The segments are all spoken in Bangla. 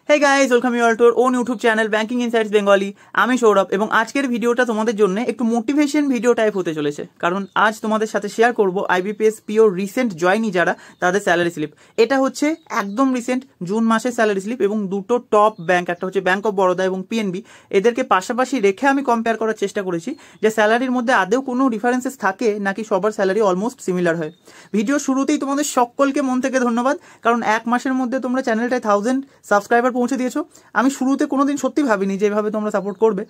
Hey guys, welcome you all to our own YouTube channel banking insights Bengali. আমি সৌরভ এবং আজকের ভিডিওটা তোমাদের জন্য একটু মোটিভেশন ভিডিও টাইপ হতে চলেছে, কারণ আজ তোমাদের সাথে শেয়ার করব আইবিপিএস পিওর রিসেন্ট জয়নি যারা তাদের স্যালারি স্লিপ। এটা হচ্ছে একদম রিসেন্ট জুন মাসের স্যালারি স্লিপ এবং দুটো টপ ব্যাংক, একটা হচ্ছে ব্যাংক অফ বরোদা এবং পিএনবি, এদেরকে পাশাপাশি রেখে আমি কম্পেয়ার করার চেষ্টা করেছি যে স্যালারির মধ্যে আদৌ কোনো ডিফারেন্সেস থাকে নাকি সবার স্যালারি অলমোস্ট সিমিলার হয়। ভিডিও শুরুতেই তোমাদের সকলকে মন থেকে ধন্যবাদ, কারণ এক মাসের মধ্যে তোমরা চ্যানেলটায় 1000 সাবস্ক্রাইবার পৌঁছে দিয়েছো। আমি শুরুতে কোনোদিন সত্যি ভাবিনি যে এভাবে তোমরা সাপোর্ট করবে,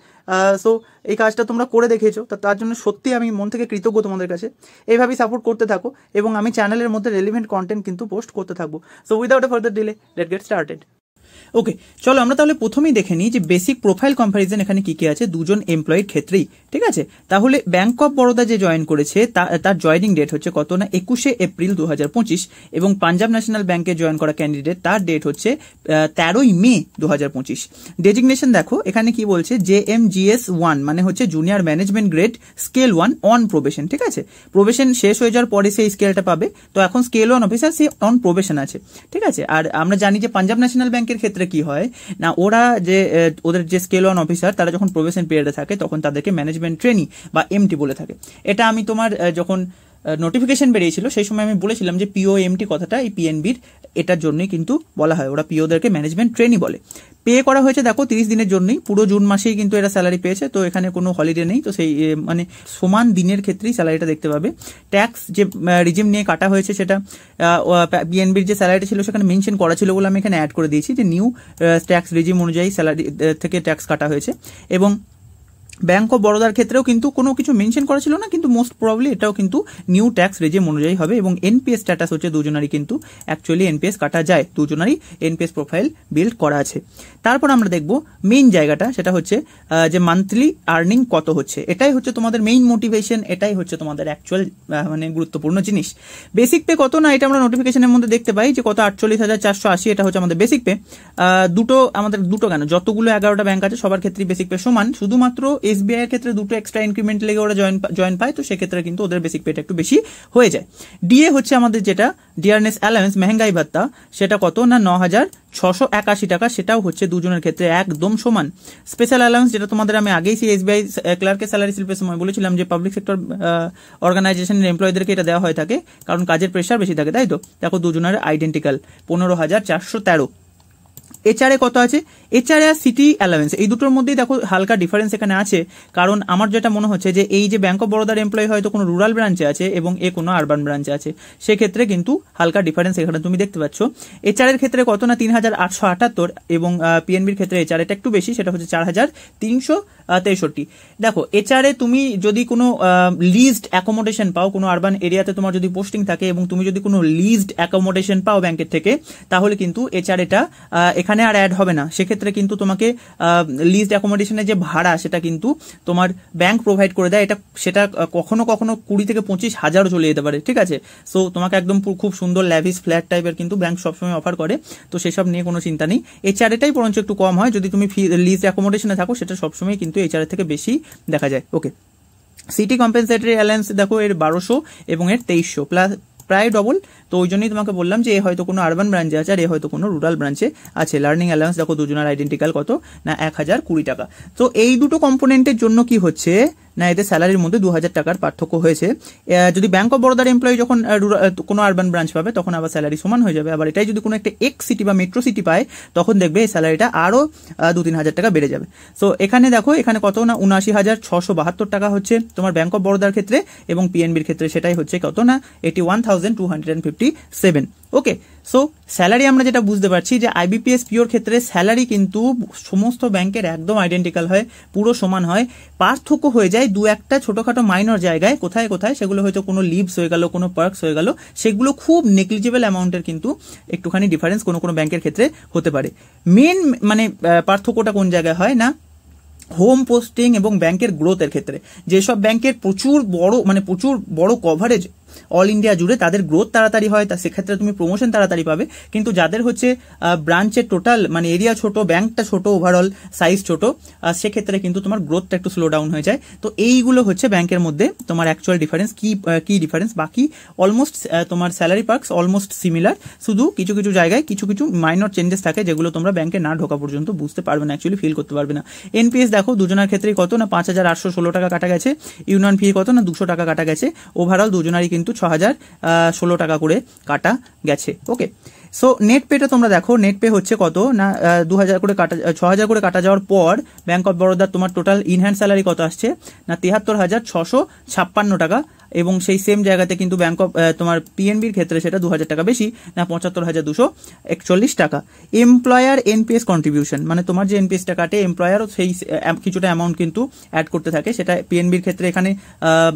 সো এই কাজটা তোমরা করে দেখিয়েছো, তার জন্য সত্যি আমি মন থেকে কৃতজ্ঞ তোমাদের কাছে। এইভাবেই সাপোর্ট করতে থাকো এবং আমি চ্যানেলের মধ্যে রেলিভেন্ট কন্টেন্ট কিন্তু পোস্ট করতে থাকবো। So without a further delay let's get started. Okay, চলো আমরা তাহলে প্রথমেই দেখে নিই যে বেসিক প্রোফাইল কম্প্যারিজন এখানে কি কি আছে দুজন এমপ্লয়ির ক্ষেত্রেই। ঠিক আছে, তাহলে ব্যাংক অফ বরোদা যে জয়েন করেছে তার জয়নিং ডেট হচ্ছে কত না 21 এপ্রিল 2025 এবং পাঞ্জাব ন্যাশনাল ব্যাংকে জয়েন করা ক্যান্ডিডেট তার ডেট হচ্ছে 13 মে 2025। ডেজিগনেশন দেখো এখানে কি বলছে, JMGS 1 মানে হচ্ছে junior management grade scale 1 on probation. ঠিক আছে, প্রোবেশন শেষ হয়ে যাওয়ার পরে সেই স্কেলটা পাবে, তো এখন scale 1 officer say on probation আছে। ঠিক আছে, আর আমরা জানি যে পাঞ্জাব ন্যাশনাল ব্যাংকের ক্ষেত্রে কি হয় না, ওরা যে ওদের যে স্কেল 1 অফিসার তারা যখন প্রোবেশন পিরিয়ডে থাকে তখন তাদেরকে ম্যানেজমেন্ট ট্রেনি বা এমটি বলে থাকে। এটা আমি তোমার যখন নোটিফিকেশন বেরিয়েছিল সেই সময় আমি বলেছিলাম যে POMT কথাটা এই পিএনবির এটার জন্যই কিন্তু বলা হয়, ওরা পিওদেরকে ম্যানেজমেন্ট ট্রেনি বলে। পে করা হয়েছে দেখো 30 দিনের জন্যই, পুরো জুন মাসেই কিন্তু এরা স্যালারি পেয়েছে, তো এখানে কোনো হলিডে নেই, তো সেই মানে সমান দিনের ক্ষেত্রেই স্যালারিটা দেখতে পাবে। ট্যাক্স যে রিজিম নিয়ে কাটা হয়েছে সেটা পিএনবির যে স্যালারিটা ছিল সেখানে মেনশন করা ছিল বলে আমি এখানে অ্যাড করে দিয়েছি যে নিউ ট্যাক্স রিজিম অনুযায়ী স্যালারি থেকে ট্যাক্স কাটা হয়েছে। এবং ব্যাংক অফ বরোদার ক্ষেত্রেও কিন্তু কোনো কিছু মেনশন করা ছিল না, কিন্তু মোস্ট প্রবাবলি এটাও কিন্তু নিউ ট্যাক্স রেজিম অনুযায়ী হবে। এবং এনপিএস স্ট্যাটাস হচ্ছে দুজনারই কিন্তু অ্যাকচুয়ালি এনপিএস কাটা যায়, দুজনারই এনপিএস প্রোফাইল বিল্ড করা আছে। তারপর আমরা দেখব মেইন জায়গাটা, সেটা হচ্ছে যে মান্থলি আর্নিং কত হচ্ছে। এটাই হচ্ছে তোমাদের মেইন মোটিভেশন, এটাই হচ্ছে তোমাদের অ্যাকচুয়াল মানে গুরুত্বপূর্ণ জিনিস। বেসিক পে কত না এটা আমরা নোটিফিকেশনের মধ্যে দেখতে পাই যে কত 48,480, এটা হচ্ছে আমাদের বেসিক পে। আমাদের দুটো কেন, যতগুলো 11টা ব্যাংক আছে সবার ক্ষেত্রেই বেসিক পে সমান, শুধুমাত্র SBI এর ক্ষেত্রে দুটো এক্সট্রা ইনক্রিমেন্ট লেগে ওরা জয়েন পায়, তো সেক্ষেত্রে কিন্তু ওদের বেসিক পেটা একটু বেশি হয়ে যায়। ডিএ হচ্ছে আমাদের যেটা ডিয়ারনেস অ্যালাউন্স মেহেঙ্গাই ভাত্তা, সেটা কত না 9,681 টাকা, সেটাও হচ্ছে দুজনের ক্ষেত্রে একদম সমান। স্পেশাল অ্যালাউন্স যেটা তোমাদের আমি আগেই সেই SBI ক্লার্কের স্যালারি স্লিপের সময় বলেছিলাম যে পাবলিক সেক্টর অর্গানাইজেশনের এমপ্লয়ীদেরকে এটা দেওয়া হয়ে থাকে কারণ কাজের প্রেশার বেশি থাকে, তাই তো। দেখো দুজনের আইডেন্টিক্যাল 15,413। এচআরএ কত আছে, এচআরএ আর সিটি অ্যালাউন্স এই দুটোর মধ্যেই দেখো হালকা ডিফারেন্স এখানে আছে, কারণ আমার যেটা মনে হচ্ছে যে এই যে ব্যাংক অফ বরোদার এমপ্লয়ি হয়তো কোনো রুরাল ব্রাঞ্চে আছে এবং এ কোনো আরবান ব্রাঞ্চে আছে, সেক্ষেত্রে কিন্তু হালকা ডিফারেন্স এখানে তুমি দেখতে পাচ্ছ। এচআর এর ক্ষেত্রে কত না 3,878 এবং পিএনবির ক্ষেত্রে এচআর এটা একটু বেশি, সেটা হচ্ছে 4,363। দেখো এচআরএ তুমি যদি কোনো লিজড অ্যাকোমোডেশন পাও, কোনো আরবান এরিয়াতে তোমার যদি পোস্টিং থাকে এবং তুমি যদি কোনো লিজড অ্যাকোমোডেশন পাও ব্যাংকের থেকে, তাহলে কিন্তু এচআর এটা এখানে আর অ্যাড হবে না। সেক্ষেত্রে কিন্তু তোমাকে লিজড অ্যাকোমোডেশনের যে ভাড়া সেটা কিন্তু তোমার ব্যাংক প্রোভাইড করে দেয়, সেটা কখনো কখনো 20 থেকে 25,000 চলে যেতে পারে। ঠিক আছে, সো তোমাকে একদম খুব সুন্দর ল্যাভিশ ফ্ল্যাট টাইপের কিন্তু ব্যাংক সবসময় অফার করে, তো সেসব নিয়ে কোনো চিন্তা নেই। এচআর এটাই বরঞ্চ একটু কম হয়, যদি তুমি লিজ অ্যাকোমোডেশনে থাকো সেটা সবসময় কিন্তু এচআর থেকে বেশি দেখা যায়। ওকে, সিটি কম্পেনসেটরি অ্যালায়েন্স দেখো এর 1200 এবং এর 2300 প্লাস, প্রায় ডবল, তো ওই জন্যই তোমাকে বললাম যে এ হয়তো কোনো আরবান ব্রাঞ্চে আছে আর এ হয়তো কোনো রুরাল ব্রাঞ্চে আছে। লার্নিং অ্যালাউন্স দেখো দুজনের আইডেন্টিক্যাল কত না 1,020 টাকা। তো এই দুটো কম্পোনেন্টের জন্য কি হচ্ছে না এদের স্যালারির মধ্যে 2,000 টাকার পার্থক্য হয়েছে। যদি ব্যাংক অফ বরোদার এমপ্লয়ি যখন কোনো আরবান ব্রাঞ্চ পাবে তখন আবার স্যালারি সমান হয়ে যাবে, আবার এটাই যদি কোনো একটা এক্স সিটি বা মেট্রো সিটি পায় তখন দেখবে এই স্যালারিটা আরও 2-3 হাজার টাকা বেড়ে যাবে। সো এখানে দেখো এখানে কত না 79,672 টাকা হচ্ছে তোমার ব্যাংক অফ বরোদার ক্ষেত্রে এবং পিএনবির ক্ষেত্রে সেটাই হচ্ছে কত না 81,257। ওকে, সো স্যালারি আমরা যেটা বুঝতে পারছি যে আইবিপিএস পিওর ক্ষেত্রে স্যালারি কিন্তু সমস্ত ব্যাংকের একদম আইডেন্টিক্যাল হয়, পুরো সমান হয়। পার্থক্য হয়ে যায় দু একটা ছোটখাটো মাইনর জায়গায়, কোথায় কোথায় সেগুলো হয়তো কোনো লিভস হয়ে গেল, কোনো পার্কস হয়ে গেল, সেগুলো খুব নেগলিজেবল অ্যামাউন্টের কিন্তু একটুখানি ডিফারেন্স কোনো কোনো ব্যাংকের ক্ষেত্রে হতে পারে। মেন মানে পার্থক্যটা কোন জায়গায় হয় না হোম পোস্টিং এবং ব্যাংকের গ্রোথের ক্ষেত্রে। যেসব ব্যাংকের প্রচুর বড় কভারেজ অল ইন্ডিয়া জুড়ে তাদের গ্রোথ তাড়াতাড়ি হয়, তা সেক্ষেত্রে তুমি প্রমোশন তাড়াতাড়ি পাবে। কিন্তু যাদের হচ্ছে ব্রাঞ্চের টোটাল মানে এরিয়া ছোট, ব্যাংকটা ছোট, ওভারঅল সাইজ ছোট, সেক্ষেত্রে কিন্তু তোমার গ্রোথটা একটু স্লো ডাউন হয়ে যায়। তো এইগুলো হচ্ছে ব্যাংকের মধ্যে তোমার অ্যাকচুয়াল ডিফারেন্স। কি ডিফারেন্স? বাকি অলমোস্ট তোমার স্যালারি পার্কস অলমোস্ট সিমিলার, শুধু কিছু কিছু জায়গায় কিছু কিছু মাইনর চেঞ্জেস থাকে যেগুলো তোমরা ব্যাংকে না ঢোকা পর্যন্ত বুঝতে পারবে না, অ্যাকচুয়ালি ফিল করতে পারবে না। এনপিএস দেখো দুজনের ক্ষেত্রেই কত না 5,816 টাকা কাটা গেছে, ইউনিয়ন ফি কত না 200 টাকা কাটা গেছে, ওভারঅল দুজনারই কিন্তু 6,016 টাকা করে কাটা গেছে। ওকে, সো নেট পেটা তোমরা দেখো, নেট পে হচ্ছে কত না 2,000 করে কাটা, 6,000 করে কাটা যাওয়ার পর ব্যাংক অফ বরোদার তোমার টোটাল ইনহ্যান্ড স্যালারি কত আসছে না 73,656 টাকা, এবং সেই সেম জায়গাতে কিন্তু ব্যাংক অফ তোমার পিএনবির ক্ষেত্রে সেটা 2,000 টাকা বেশি না 75,241 টাকা। এমপ্লয়ার এনপিএস কন্ট্রিবিউশন মানে তোমার যে এনপিএসটা কাটে এমপ্লয়ারও সেই কিছুটা অ্যামাউন্ট কিন্তু অ্যাড করতে থাকে, সেটা পিএনবির ক্ষেত্রে এখানে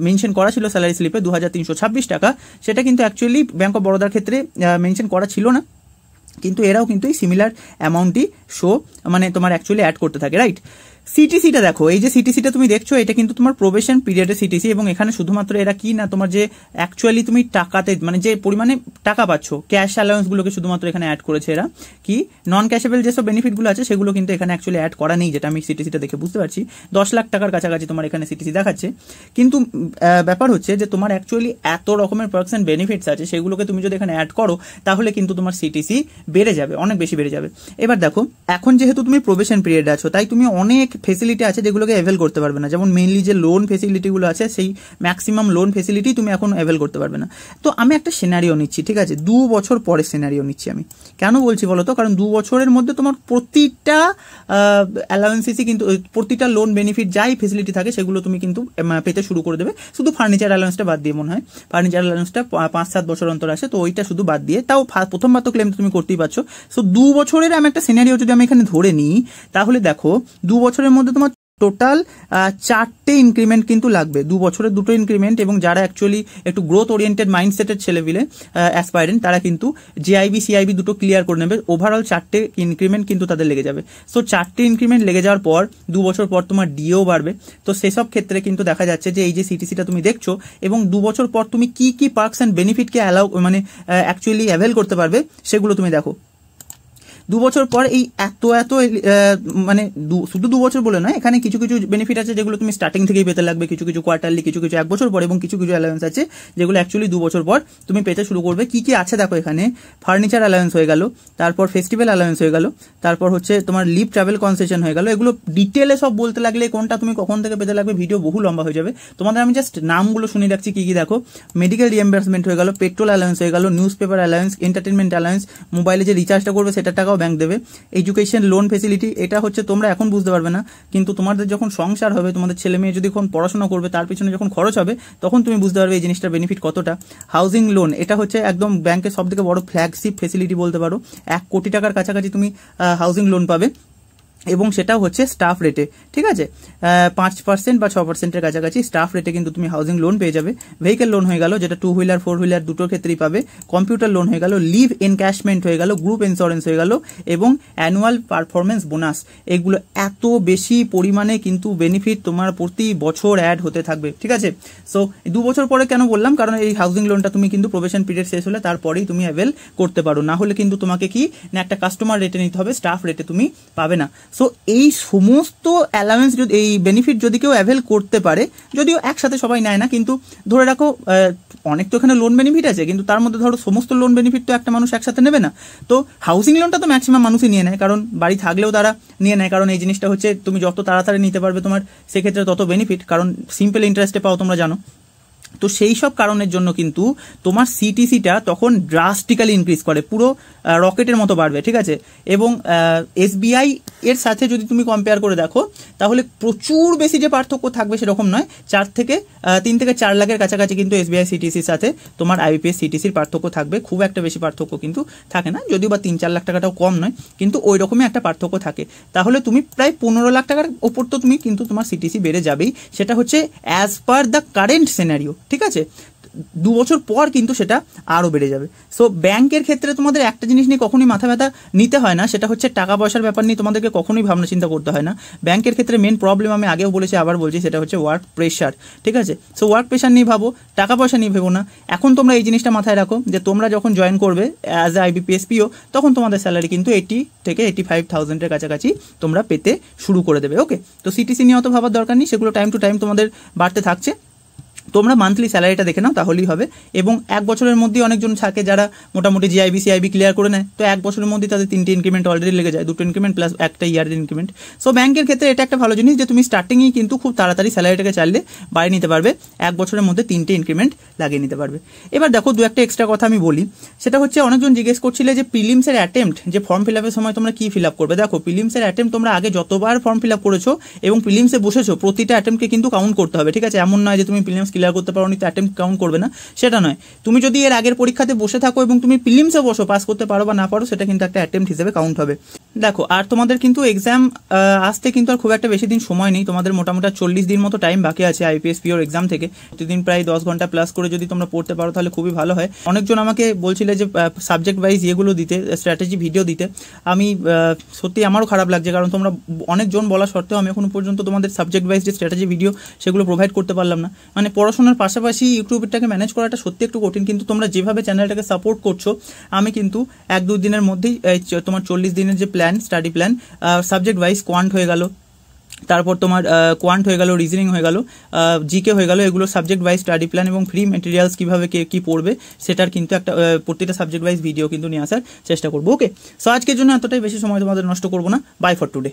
মেনশন করা ছিল স্যালারি স্লিপে 2,326 টাকা, সেটা কিন্তু অ্যাকচুয়ালি ব্যাংক অফ বরোদার ক্ষেত্রে মেনশন করা ছিল না, কিন্তু এরাও কিন্তু এই সিমিলার অ্যামাউন্টই মানে তোমার অ্যাকচুয়ালি অ্যাড করতে থাকে, রাইট। সিটিসিটা দেখো, এই যে সিটিসিটা তুমি দেখছো এটা কিন্তু তোমার প্রোবেশন পিরিয়ডের সিটিসি, এবং এখানে শুধুমাত্র এরা কি না তোমার যে অ্যাকচুয়ালি তুমি টাকাতে মানে যে পরিমাণে টাকা পাচ্ছ ক্যাশ অ্যালাউন্স গুলোকে শুধুমাত্র এখানে অ্যাড করেছে এরা, কি নন ক্যাশেবল যেসব বেনিফিট গুলো আছে সেগুলো কিন্তু এখানে অ্যাকচুয়ালি অ্যাড করা নেই, যেটা আমি সিটিসিটা দেখে বুঝতে পারছি। 10 লাখ টাকার কাছাকাছি তোমার এখানে সিটিসি দেখাচ্ছে, কিন্তু ব্যাপার হচ্ছে যে তোমার অ্যাকচুয়ালি এত রকমের পার্কস এন্ড বেনিফিটস আছে, সেগুলোকে তুমি যদি এখানে অ্যাড করো তাহলে কিন্তু তোমার সিটিসি বেড়ে যাবে, অনেক বেশি বেড়ে যাবে। এবার দেখো, এখন যেহেতু তুমি প্রোবেশন পিরিয়ডে আছো তাই তুমি অনেক ফেসিলিটি আছে যেগুলোকে অ্যাভেল করতে পারবে না, যেমন মেইনলি যে লোন ফেসিলিটিগুলো আছে সেই ম্যাক্সিমাম লোন ফেসিলিটি তুমি এখন অ্যাভেল করতে পারবে না। তো আমি একটা সিনারিও নিচ্ছি, ঠিক আছে, 2 বছর পরে সিনারিও নিচ্ছি আমি। কেন বলছি বলো তো? কারণ 2 বছরের মধ্যে তোমার প্রতিটা অ্যালাউন্সেসই কিন্তু, প্রতিটা লোন বেনিফিট যাই ফেসিলিটি থাকে সেগুলো তুমি কিন্তু পেতে শুরু করে দেবে, শুধু ফার্নিচার অ্যালাউন্সটা বাদ দিয়ে। মনে হয় ফার্নিচার অ্যালাউন্সটা 5-7 বছর অন্তর আসে, তো ওইটা শুধু বাদ দিয়ে, তাও প্রথমবার তো ক্লেম তুমি করতেই পারছো। সো 2 বছরের আমি একটা সিনারিও যদি আমি এখানে ধরে নিই, তাহলে দেখো 2 বছরের মধ্যে তোমার টোটাল 4টে ইনক্রিমেন্ট কিন্তু লাগবে, 2 বছরের 2টো ইনক্রিমেন্ট, এবং যারা অ্যাকচুয়ালি একটু গ্রোথ ওরিয়েন্টেড মাইন্ডসেটের ছেলেপিলে অ্যাসপাইরেন্ট তারা কিন্তু জেআইবি সিআইবি দুটো ক্লিয়ার করে নেবে, ওভারঅল 4টে ইনক্রিমেন্ট কিন্তু তাদের লেগে যাবে। সো 4টে ইনক্রিমেন্ট লেগে যাওয়ার পর 2 বছর পর তোমার ডিও বাড়বে, তো সেসব ক্ষেত্রে কিন্তু দেখা যাচ্ছে যে এই যে সিটিসিটা তুমি দেখছো, এবং 2 বছর পর তুমি কি কি পার্কস অ্যান্ড বেনিফিটকে মানে অ্যাকচুয়ালি অ্যাভেল করতে পারবে সেগুলো তুমি দেখো। 2 বছর পর এই এত মানে শুধু 2 বছর বলে নয়, এখানে কিছু কিছু বেনিফিট আছে যেগুলো তুমি স্টার্টিং থেকেই পেতে লাগবে, কিছু কিছু কোয়ার্টারলি, কিছু কিছু 1 বছর পর, এবং কিছু কিছু অ্যালাউন্স আছে যেগুলো অ্যাকচুয়ালি 2 বছর পর তুমি পেতে শুরু করবে। কি কি আছে দেখো, এখানে ফার্নিচার অ্যালাউন্স হয়ে গেল, তারপর ফেস্টিভ্যাল অ্যালাউন্স হয়ে গেল, তারপর হচ্ছে তোমার লিভ ট্রাভেল কনসেশন হয়ে গেল। এগুলো ডিটেলে সব বলতে লাগলে কোনটা তুমি কখন থেকে পেতে লাগবে ভিডিও বহু লম্বা হয়ে যাবে, তোমাদের আমি জাস্ট নামগুলো শুনিয়ে রাখছি কি কি দেখো। মেডিকেল রিএম্বার্সমেন্ট হয়ে গেল, পেট্রোল অ্যালাউন্স হয়ে গেল, news paper allowance, entertainment allowance, মোবাইলে যে রিচার্জটা করবে সেটার টাকাও ব্যাংক দেবে, এডুকেশন লোন ফেসিলিটি। এটা হচ্ছে তোমরা এখন বুঝতে পারবে না, কিন্তু তোমাদের যখন সংসার হবে, তোমাদের ছেলে মেয়ে যদি যখন পড়াশোনা করবে তার পিছনে যখন খরচ হবে তখন তুমি বুঝতে পারবে এই জিনিসটার বেনিফিট কতটা। হাউজিং লোন, এটা হচ্ছে একদম ব্যাংকের সব থেকে বড় ফ্ল্যাগশিপ ফেসিলিটি বলতে পারো, 1 কোটি টাকার কাছাকাছি তুমি হাউজিং লোন পাবে, এবং সেটাও হচ্ছে স্টাফ রেটে, ঠিক আছে, 5% বা 6%-এর কাছাকাছি স্টাফ রেটে কিন্তু তুমি হাউজিং লোন পেয়ে যাবে। ভেহিকেল লোন হয়ে গেল, যেটা 2 হুইলার 4 হুইলার দুটোর ক্ষেত্রেই পাবে। কম্পিউটার লোন হয়ে গেল, লিভ এনক্যাশমেন্ট হয়ে গেল, গ্রুপ ইন্স্যুরেন্স হয়ে গেল, এবং অ্যানুয়াল পারফরমেন্স বোনাস। এগুলো এত বেশি পরিমাণে কিন্তু বেনিফিট তোমার প্রতি বছর অ্যাড হতে থাকবে, ঠিক আছে। সো 2 বছর পরে কেন বললাম, কারণ এই হাউজিং লোনটা তুমি কিন্তু প্রোবেশন পিরিয়ড শেষ হলে তারপরেই তুমি অ্যাভেল করতে পারো, না হলে কিন্তু তোমাকে কি না একটা কাস্টমার রেটে নিতে হবে, স্টাফ রেটে তুমি পাবে না। সো এই সমস্ত অ্যালাউন্স যদি, এই বেনিফিট যদি কেউ অ্যাভেল করতে পারে, যদিও একসাথে সবাই নেয় না, কিন্তু ধরে রাখো অনেক তো এখানে লোন বেনিফিট আছে, কিন্তু তার মধ্যে ধরো সমস্ত লোন বেনিফিট তো একটা মানুষ একসাথে নেবে না। তো হাউসিং লোনটা তো ম্যাক্সিমাম মানুষই নিয়ে নেয়, কারণ বাড়ি থাকলেও তারা নিয়ে নেয়, কারণ এই জিনিসটা হচ্ছে তুমি যত তাড়াতাড়ি নিতে পারবে তোমার সেক্ষেত্রে তত বেনিফিট, কারণ সিম্পল ইন্টারেস্টে পাও, তোমরা জানো। তো সেই সব কারণের জন্য কিন্তু তোমার সিটিসিটা তখন ড্রাস্টিক্যালি ইনক্রিজ করে, পুরো রকেটের মতো বাড়বে, ঠিক আছে। এবং এসবিআই এর সাথে যদি তুমি কম্পেয়ার করে দেখো তাহলে প্রচুর বেশি যে পার্থক্য থাকবে সেরকম নয়, 3 থেকে 4 লাখের কাছাকাছি কিন্তু এসবিআই সিটিসির সাথে তোমার আইবিপিএস সিটিসির পার্থক্য থাকবে, খুব একটা বেশি পার্থক্য কিন্তু থাকে না, যদিও বা 3-4 লাখ টাকাটাও কম নয়, কিন্তু ওই রকমই একটা পার্থক্য থাকে। তাহলে তুমি প্রায় 15 লাখ টাকার ওপর তো তুমি কিন্তু তোমার সিটিসি বেড়ে যাবেই, সেটা হচ্ছে as per the current scenario, ঠিক আছে। 2 বছর পর কিন্তু সেটা আরো বেড়ে যাবে। সো ব্যাংকের ক্ষেত্রে তোমাদের একটা জিনিস নিয়ে কখনোই মাথা ব্যথা নিতে হয় না, সেটা হচ্ছে টাকা পয়সার ব্যাপার নিয়ে তোমাদেরকে ক্ষেত্রে কখনোই ভাবনা চিন্তা করতে হয় না। ব্যাংকের ক্ষেত্রে মেন প্রবলেম আমি আগেও বলেছি, আবার বলছি, সেটা হচ্ছে ওয়ার্ক প্রেশার। ঠিক আছে, সো ওয়ার্ক প্রেশার নিয়ে ভাবো, টাকা পয়সা নিয়ে ভেবো না। এখন তোমরা এই জিনিসটা মাথায় রাখো যে তোমরা যখন জয়েন করবে অ্যাজ এ IBPS PO, তখন তোমাদের স্যালারি কিন্তু 80 থেকে 85,000 এর কাছাকাছি তোমরা পেতে শুরু করে দেবে। ওকে, তো CTC নিয়ে অত ভাবার দরকার নেই, সেগুলো টাইম টু টাইম তোমাদের বাড়তে থাকছে। তোমরা মান্থলি স্যালারিটা দেখে নাও, তাহলেই হবে। এবং 1 বছরের মধ্যেই অনেকজন থাকে যারা মোটামুটি GIB CIB ক্লিয়ার করে নেয়, তো 1 বছরের মধ্যেই তাদের 3টে ইনক্রিমেন্ট অলরেডি লেগে যায়, 2টো ইনক্রিমেন্ট প্লাস একটা ইয়ারের ইনক্রিমেন্ট। সো ব্যাংকের ক্ষেত্রে এটা একটা ভালো জিনিস যে তুমি স্টার্টিংয়েই কিন্তু খুব তাড়াতাড়ি স্যালারিটাকে চাইলে বাড়িয়ে নিতে পারবে, 1 বছরের মধ্যে 3টে ইনক্রিমেন্ট লাগিয়ে নিতে পারবে। এবার দেখো, দু একটা এক্সট্রা কথা আমি বলি, সেটা হচ্ছে অনেকজন জিজ্ঞেস করছিলে যে প্রিলিমসের অ্যাটেম্প্ট, যে ফর্ম ফিল আপের সময় তোমরা কি ফিল আপ করবে। দেখো, প্রিলিমসের অ্যাটেম্প্ট তোমরা আগে যতবার ফর্ম ফিল আপ করেছো এবং প্রিলিমসে বসেছো, প্রতিটা অ্যাটেম্প্টকে কিন্তু কাউন্ট করতে হবে। ঠিক আছে, এমন নয় যে তুমি প্রিলিমস ক্লিয়ার করতে পারো নি তো অ্যাটেম্প্ট কাউন্ট করবে না, সেটা নয়। তুমি যদি এর আগের পরীক্ষাতে বসে থাকো এবং তুমি প্রিলিমসে বসো, পাস করতে পারো বা না পারো, সেটা কিন্তু একটা অ্যাটেম্প্ট হিসেবে কাউন্ট হবে। দেখো, আর তোমাদের কিন্তু এক্সাম আসতে কিন্তু আর খুব একটা বেশি দিন সময় নেই, তোমাদের মোটামুটি 40 দিন মতো টাইম বাকি আছে IBPS PO এক্সাম থেকে। প্রতিদিন প্রায় 10 ঘন্টা প্লাস করে যদি তোমরা পড়তে পারো তাহলে খুবই ভালো হয়। অনেকজন আমাকে বলছিলে যে সাবজেক্ট ওয়াইজ এগুলো দিতে, স্ট্র্যাটেজি ভিডিও দিতে। আমি সত্যি আমারও খারাপ লাগছে, কারণ তোমরা অনেকজন বলা সত্ত্বেও আমি এখনো পর্যন্ত তোমাদের সাবজেক্ট ওয়াইজ যে স্ট্র্যাটেজি ভিডিও সেগুলো প্রোভাইড করতে পারলাম না। মানে পড়াশোনার পাশাপাশি ইউটিউবটাকে ম্যানেজ করাটা সত্যি একটু কঠিন, কিন্তু তোমরা যেভাবে চ্যানেলটাকে সাপোর্ট করছো, আমি কিন্তু 1-2 দিনের মধ্যেই তোমার 40 দিনের যে plan, study plan, subject wise quant হয়ে গেল, তারপর তোমার কোয়ান্ট হয়ে গেল, রিজনিং হয়ে গেল, জিকে হয়ে গেল, এগুলো সাবজেক্ট ওয়াইজ স্টাডি প্ল্যান এবং ফ্রি মেটেরিয়ালস কীভাবে কি পড়বে সেটার কিন্তু একটা প্রতিটা সাবজেক্ট ওয়াইজ ভিডিও কিন্তু নিয়ে আসার চেষ্টা করবো। ওকে, সো আজকের জন্য এতটাই, বেশি সময় তোমাদের নষ্ট করবো না। Bye for today.